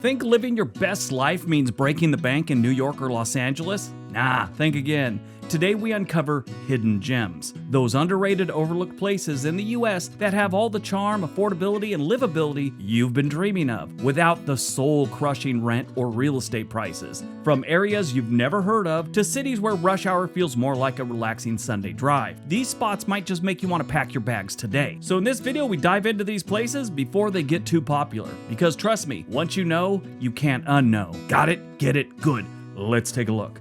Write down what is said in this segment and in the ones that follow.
Think living your best life means breaking the bank in New York or Los Angeles? Nah, think again. Today we uncover hidden gems, those underrated, overlooked places in the US that have all the charm, affordability, and livability you've been dreaming of, without the soul-crushing rent or real estate prices. From areas you've never heard of to cities where rush hour feels more like a relaxing Sunday drive, these spots might just make you want to pack your bags today. So in this video, we dive into these places before they get too popular. Because trust me, once you know, you can't unknow. Got it? Get it? Good. Let's take a look.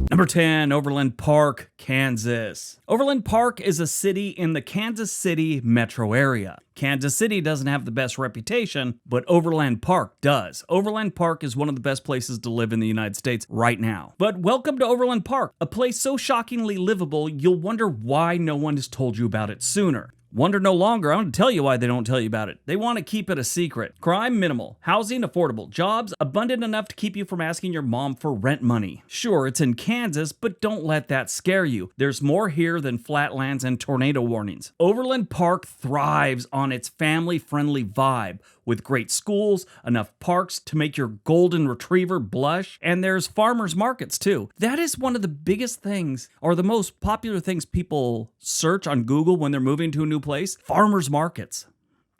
Number 10, Overland Park, Kansas. Overland Park is a city in the Kansas City metro area. Kansas City doesn't have the best reputation, but Overland Park does. Overland Park is one of the best places to live in the United States right now. But welcome to Overland Park, a place so shockingly livable, you'll wonder why no one has told you about it sooner. Wonder no longer. I'm going to tell you why they don't tell you about it. They want to keep it a secret. Crime minimal, housing affordable, jobs abundant enough to keep you from asking your mom for rent money. Sure, it's in Kansas, but don't let that scare you. There's more here than flatlands and tornado warnings. Overland Park thrives on its family-friendly vibe, with great schools, enough parks to make your golden retriever blush, and there's farmers markets too. That is one of the biggest things, or the most popular things people search on Google when they're moving to a new place. Farmers markets.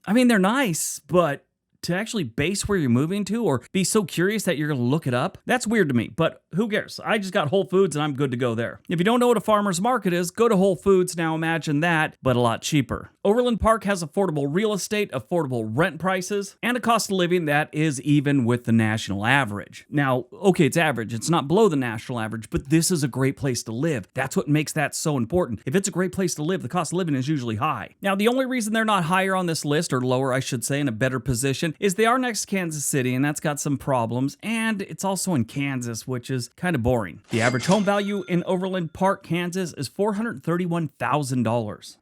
I mean, they're nice, but to actually base where you're moving to or be so curious that you're going to look it up, that's weird to me, but who cares? I just got Whole Foods and I'm good to go there. If you don't know what a farmer's market is, go to Whole Foods. Now imagine that, but a lot cheaper. Overland Park has affordable real estate, affordable rent prices, and a cost of living that is even with the national average. Now, okay, it's average. It's not below the national average, but this is a great place to live. That's what makes that so important. If it's a great place to live, the cost of living is usually high. Now, the only reason they're not higher on this list, or lower, I should say, in a better position, is they are next to Kansas City, and that's got some problems, and it's also in Kansas, which is kind of boring. The average home value in Overland Park, Kansas is $431,000.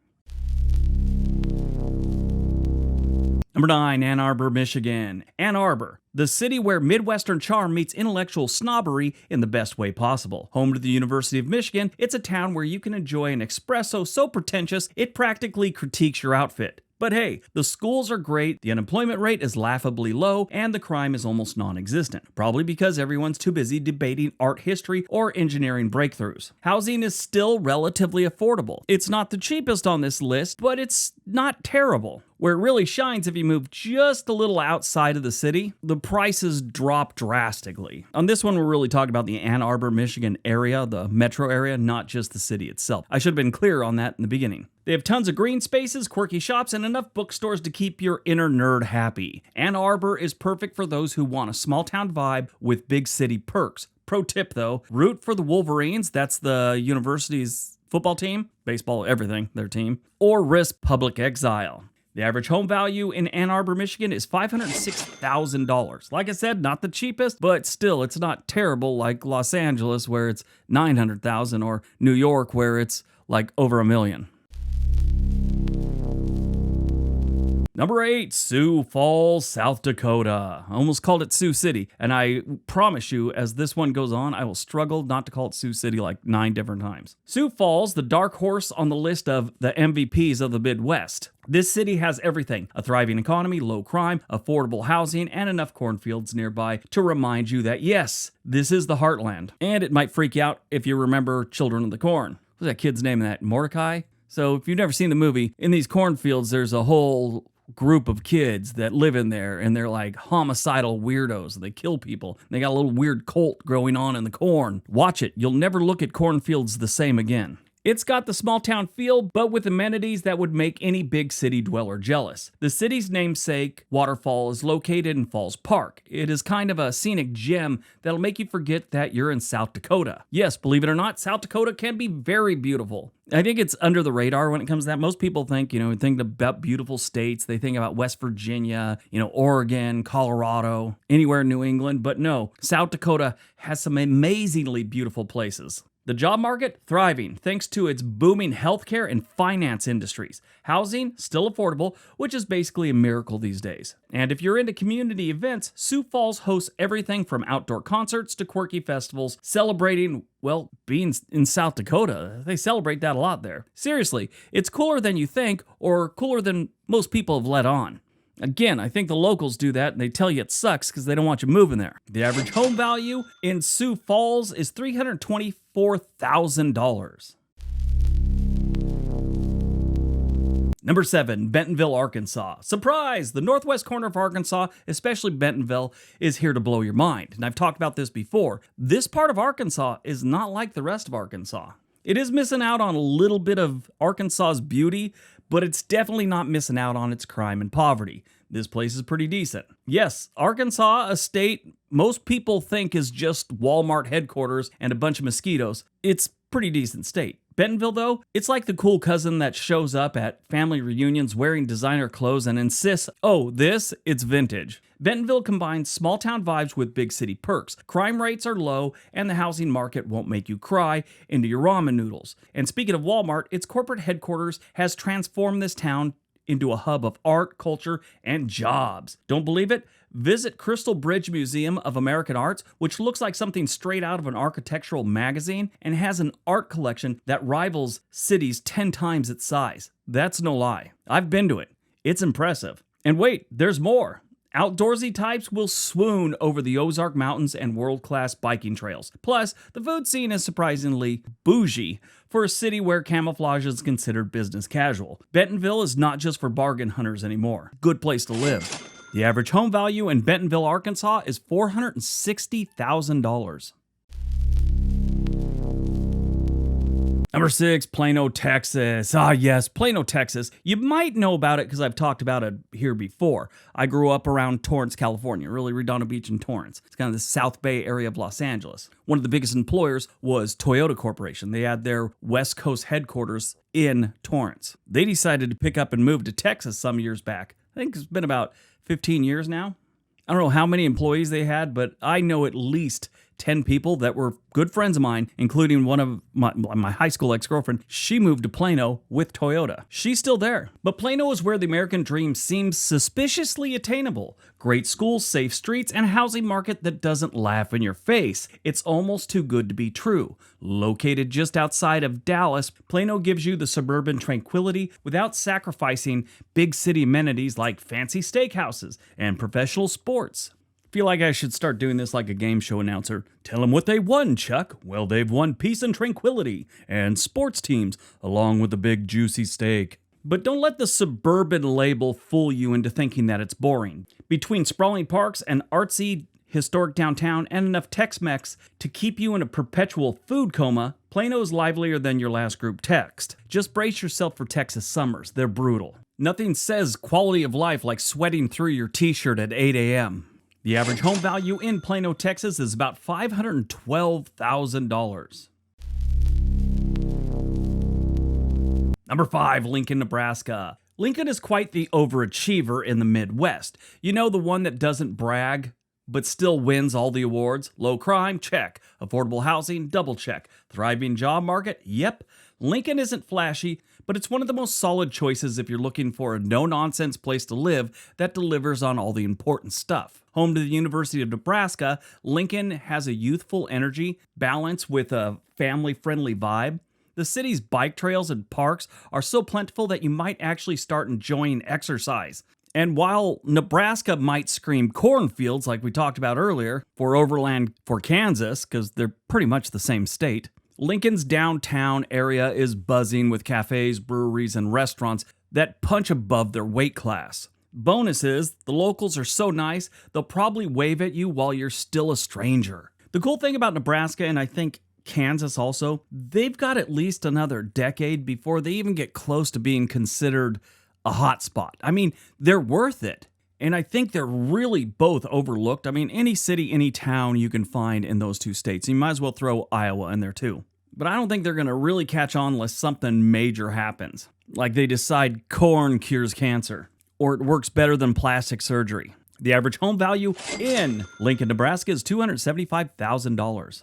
Number 9, Ann Arbor, Michigan. Ann Arbor, the city where Midwestern charm meets intellectual snobbery in the best way possible. Home to the University of Michigan, it's a town where you can enjoy an espresso so pretentious it practically critiques your outfit. But hey, the schools are great, the unemployment rate is laughably low, and the crime is almost non-existent. Probably because everyone's too busy debating art history or engineering breakthroughs. Housing is still relatively affordable. It's not the cheapest on this list, but it's not terrible. Where it really shines if you move just a little outside of the city, the prices drop drastically. On this one, we're really talking about the Ann Arbor, Michigan area, the metro area, not just the city itself. I should have been clear on that in the beginning. They have tons of green spaces, quirky shops, and enough bookstores to keep your inner nerd happy. Ann Arbor is perfect for those who want a small town vibe with big city perks. Pro tip though, root for the Wolverines, that's the university's football team, baseball, everything, their team, or risk public exile. The average home value in Ann Arbor, Michigan is $506,000. Like I said, not the cheapest, but still, it's not terrible like Los Angeles where it's $900,000 or New York where it's like over $1 million. Number 8, Sioux Falls, South Dakota. I almost called it Sioux City, and I promise you, as this one goes on, I will struggle not to call it Sioux City like 9 different times. Sioux Falls, the dark horse on the list of the MVPs of the Midwest. This city has everything: a thriving economy, low crime, affordable housing, and enough cornfields nearby to remind you that yes, this is the heartland. And it might freak you out if you remember Children of the Corn. What's that kid's name in that? Mordecai? So if you've never seen the movie, in these cornfields, there's a whole group of kids that live in there, and they're like homicidal weirdos. They kill people. They got a little weird cult growing on in the corn. Watch it. You'll never look at cornfields the same again. It's got the small town feel, but with amenities that would make any big city dweller jealous. The city's namesake waterfall is located in Falls Park. It is kind of a scenic gem that'll make you forget that you're in South Dakota. Yes, believe it or not, South Dakota can be very beautiful. I think it's under the radar when it comes to that. Most people think about beautiful states. They think about West Virginia, Oregon, Colorado, anywhere in New England. But no, South Dakota has some amazingly beautiful places. The job market, thriving thanks to its booming healthcare and finance industries. Housing, still affordable, which is basically a miracle these days. And if you're into community events, Sioux Falls hosts everything from outdoor concerts to quirky festivals celebrating, well, being in South Dakota. They celebrate that a lot there. Seriously, it's cooler than you think, or cooler than most people have let on. Again, I think the locals do that and they tell you it sucks because they don't want you moving there. The average home value in Sioux Falls is $324,000. Number 7, Bentonville, Arkansas. Surprise! The northwest corner of Arkansas, especially Bentonville, is here to blow your mind. And I've talked about this before. This part of Arkansas is not like the rest of Arkansas. It is missing out on a little bit of Arkansas's beauty, but it's definitely not missing out on its crime and poverty. This place is pretty decent. Yes, Arkansas, a state most people think is just Walmart headquarters and a bunch of mosquitoes. It's a pretty decent state. Bentonville, though, it's like the cool cousin that shows up at family reunions wearing designer clothes and insists, oh, it's vintage. Bentonville combines small-town vibes with big city perks. Crime rates are low, and the housing market won't make you cry into your ramen noodles. And speaking of Walmart, its corporate headquarters has transformed this town into a hub of art, culture, and jobs. Don't believe it? Visit Crystal Bridge Museum of American Arts, which looks like something straight out of an architectural magazine and has an art collection that rivals cities 10 times its size. That's no lie. I've been to it. It's impressive. And wait, there's more. Outdoorsy types will swoon over the Ozark Mountains and world-class biking trails. Plus, the food scene is surprisingly bougie for a city where camouflage is considered business casual. Bentonville is not just for bargain hunters anymore. Good place to live. The average home value in Bentonville, Arkansas is $460,000. Number 6, Plano, Texas. Ah, yes, Plano, Texas. You might know about it because I've talked about it here before. I grew up around Torrance, California, really Redondo Beach and Torrance. It's kind of the South Bay area of Los Angeles. One of the biggest employers was Toyota Corporation. They had their West Coast headquarters in Torrance. They decided to pick up and move to Texas some years back. I think it's been about 15 years now. I don't know how many employees they had, but I know at least 10 people that were good friends of mine, including one of my high school ex-girlfriend. She moved to Plano with Toyota. She's still there. But Plano is where the American dream seems suspiciously attainable. Great schools, safe streets, and a housing market that doesn't laugh in your face. It's almost too good to be true. Located just outside of Dallas, Plano gives you the suburban tranquility without sacrificing big city amenities like fancy steakhouses and professional sports. Feel like I should start doing this like a game show announcer. Tell them what they won, Chuck. Well, they've won peace and tranquility and sports teams along with a big juicy steak. But don't let the suburban label fool you into thinking that it's boring. Between sprawling parks and artsy historic downtown and enough Tex-Mex to keep you in a perpetual food coma, Plano is livelier than your last group text. Just brace yourself for Texas summers. They're brutal. Nothing says quality of life like sweating through your t-shirt at 8 a.m. The average home value in Plano, Texas is about $512,000. Number 5, Lincoln, Nebraska. Lincoln is quite the overachiever in the Midwest. You know, the one that doesn't brag, but still wins all the awards? Low crime? Check. Affordable housing? Double check. Thriving job market? Yep. Lincoln isn't flashy, but it's one of the most solid choices if you're looking for a no-nonsense place to live that delivers on all the important stuff. Home to the University of Nebraska, Lincoln has a youthful energy, balance with a family-friendly vibe. The city's bike trails and parks are so plentiful that you might actually start enjoying exercise. And while Nebraska might scream cornfields like we talked about earlier, for Overland for Kansas, because they're pretty much the same state, Lincoln's downtown area is buzzing with cafes, breweries, and restaurants that punch above their weight class. Bonus is, the locals are so nice, they'll probably wave at you while you're still a stranger. The cool thing about Nebraska, and I think Kansas also, they've got at least another decade before they even get close to being considered a hot spot. I mean, they're worth it. And I think they're really both overlooked. I mean, any city, any town you can find in those two states. You might as well throw Iowa in there too. But I don't think they're going to really catch on unless something major happens. Like they decide corn cures cancer, or it works better than plastic surgery. The average home value in Lincoln, Nebraska is $275,000.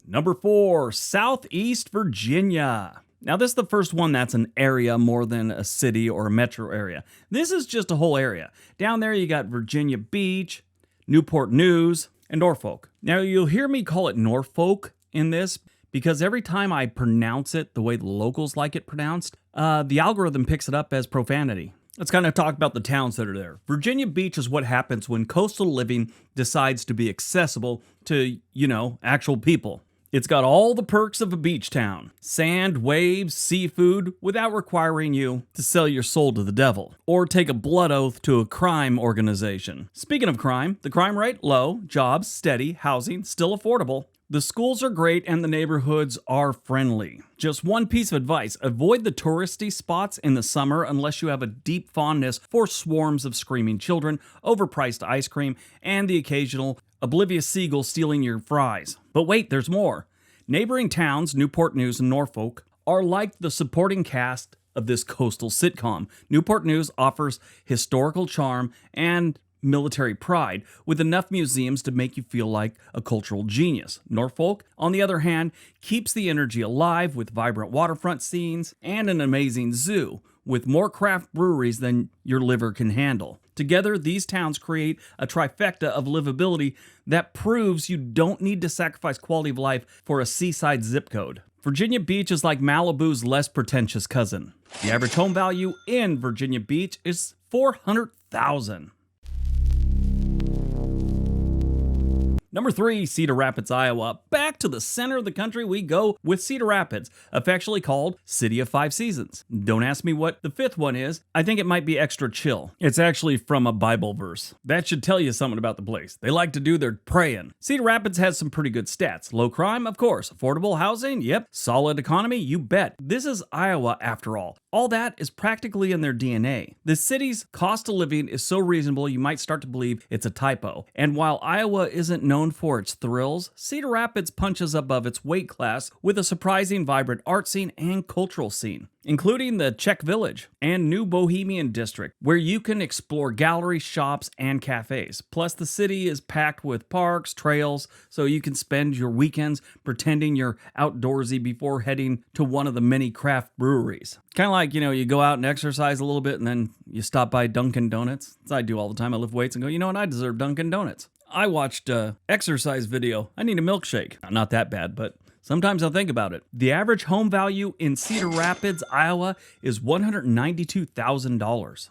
Number 4, Southeast Virginia. Now, this is the first one that's an area more than a city or a metro area. This is just a whole area. Down there, you got Virginia Beach, Newport News, and Norfolk. Now, you'll hear me call it Norfolk in this because every time I pronounce it the way the locals like it pronounced, the algorithm picks it up as profanity. Let's kind of talk about the towns that are there. Virginia Beach is what happens when coastal living decides to be accessible to, actual people. It's got all the perks of a beach town. Sand, waves, seafood, without requiring you to sell your soul to the devil or take a blood oath to a crime organization. Speaking of crime, the crime rate low, jobs steady, housing still affordable. The schools are great and the neighborhoods are friendly. Just one piece of advice, avoid the touristy spots in the summer unless you have a deep fondness for swarms of screaming children, overpriced ice cream, and the occasional oblivious seagull stealing your fries. But wait, there's more. Neighboring towns, Newport News and Norfolk, are like the supporting cast of this coastal sitcom. Newport News offers historical charm and military pride, with enough museums to make you feel like a cultural genius. Norfolk, on the other hand, keeps the energy alive with vibrant waterfront scenes and an amazing zoo, with more craft breweries than your liver can handle. Together, these towns create a trifecta of livability that proves you don't need to sacrifice quality of life for a seaside zip code. Virginia Beach is like Malibu's less pretentious cousin. The average home value in Virginia Beach is $400,000. Number 3, Cedar Rapids, Iowa. Back to the center of the country we go with Cedar Rapids, affectionately called City of Five Seasons. Don't ask me what the 5th one is. I think it might be extra chill. It's actually from a Bible verse. That should tell you something about the place. They like to do their praying. Cedar Rapids has some pretty good stats. Low crime, of course. Affordable housing, yep. Solid economy, you bet. This is Iowa after all. All that is practically in their DNA. The city's cost of living is so reasonable you might start to believe it's a typo. And while Iowa isn't known for its thrills, Cedar Rapids punches above its weight class with a surprising vibrant art scene and cultural scene, including the Czech Village and New Bohemian District, where you can explore galleries, shops, and cafes. Plus, the city is packed with parks, trails, so you can spend your weekends pretending you're outdoorsy before heading to one of the many craft breweries. Kind of like, you go out and exercise a little bit and then you stop by Dunkin' Donuts. That's what I do all the time. I lift weights and go, you know what, I deserve Dunkin' Donuts. I watched an exercise video. I need a milkshake. Not that bad, but sometimes I'll think about it. The average home value in Cedar Rapids, Iowa is $192,000.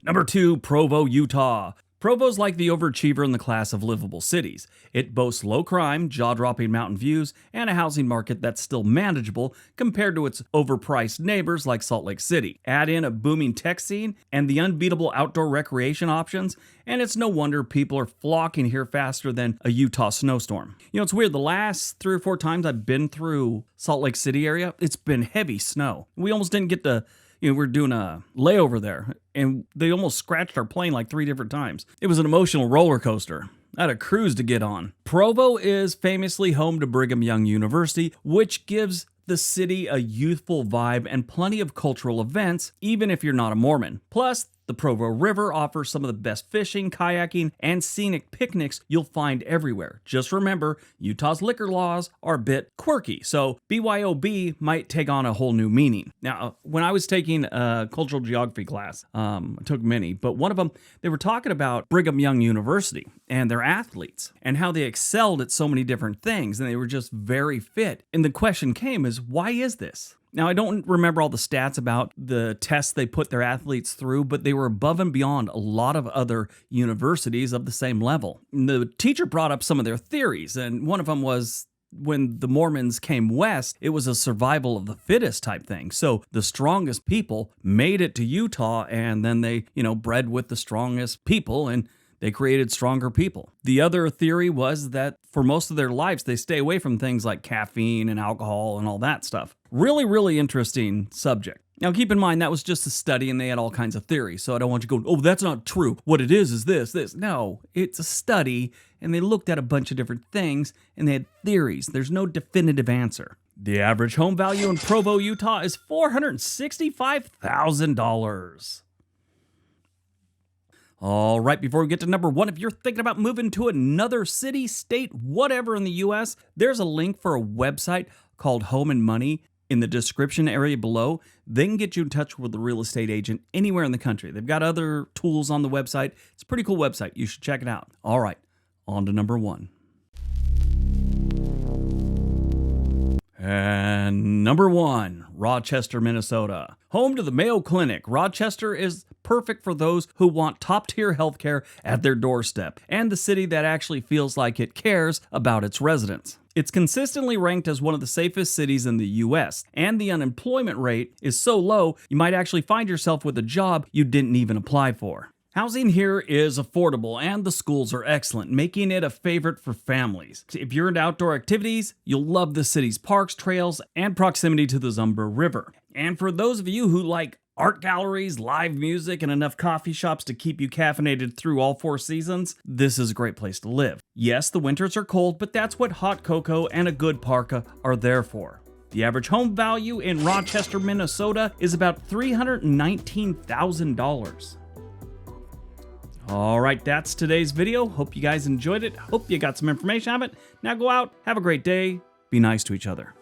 Number 2, Provo, Utah. Provo's like the overachiever in the class of livable cities. It boasts low crime, jaw-dropping mountain views, and a housing market that's still manageable compared to its overpriced neighbors like Salt Lake City. Add in a booming tech scene and the unbeatable outdoor recreation options, and it's no wonder people are flocking here faster than a Utah snowstorm. It's weird, the last 3 or 4 times I've been through Salt Lake City area, it's been heavy snow. We almost didn't get to we're doing a layover there, and they almost scratched our plane like 3 different times. It was an emotional roller coaster. I had a cruise to get on. Provo is famously home to Brigham Young University, which gives the city a youthful vibe and plenty of cultural events, even if you're not a Mormon. Plus, the Provo River offers some of the best fishing, kayaking, and scenic picnics you'll find everywhere. Just remember, Utah's liquor laws are a bit quirky, so BYOB might take on a whole new meaning. Now, when I was taking a cultural geography class, I took many, but one of them, they were talking about Brigham Young University and their athletes and how they excelled at so many different things, and they were just very fit. And the question came is, why is this? Now, I don't remember all the stats about the tests they put their athletes through, but they were above and beyond a lot of other universities of the same level. And the teacher brought up some of their theories, and one of them was when the Mormons came west, it was a survival of the fittest type thing. So the strongest people made it to Utah, and then they, bred with the strongest people, and they created stronger people. The other theory was that for most of their lives, they stay away from things like caffeine and alcohol and all that stuff. Really, really interesting subject. Now, keep in mind, that was just a study and they had all kinds of theories. So I don't want you to go, oh, that's not true. What it is this. No, it's a study and they looked at a bunch of different things and they had theories. There's no definitive answer. The average home value in Provo, Utah is $465,000. All right, before we get to number 1, if you're thinking about moving to another city, state, whatever in the U.S., there's a link for a website called Home and Money in the description area below. They can get you in touch with a real estate agent anywhere in the country. They've got other tools on the website. It's a pretty cool website. You should check it out. All right, on to number 1. And number 1, Rochester, Minnesota. Home to the Mayo Clinic, Rochester is perfect for those who want top-tier healthcare at their doorstep, and the city that actually feels like it cares about its residents. It's consistently ranked as one of the safest cities in the US, and the unemployment rate is so low you might actually find yourself with a job you didn't even apply for. Housing here is affordable and the schools are excellent, making it a favorite for families. If you're into outdoor activities, you'll love the city's parks, trails, and proximity to the Umber River. And for those of you who like art galleries, live music, and enough coffee shops to keep you caffeinated through all 4 seasons, this is a great place to live. Yes, the winters are cold, but that's what hot cocoa and a good parka are there for. The average home value in Rochester, Minnesota is about $319,000. All right, that's today's video. Hope you guys enjoyed it. Hope you got some information out of it. Now go out, have a great day, be nice to each other.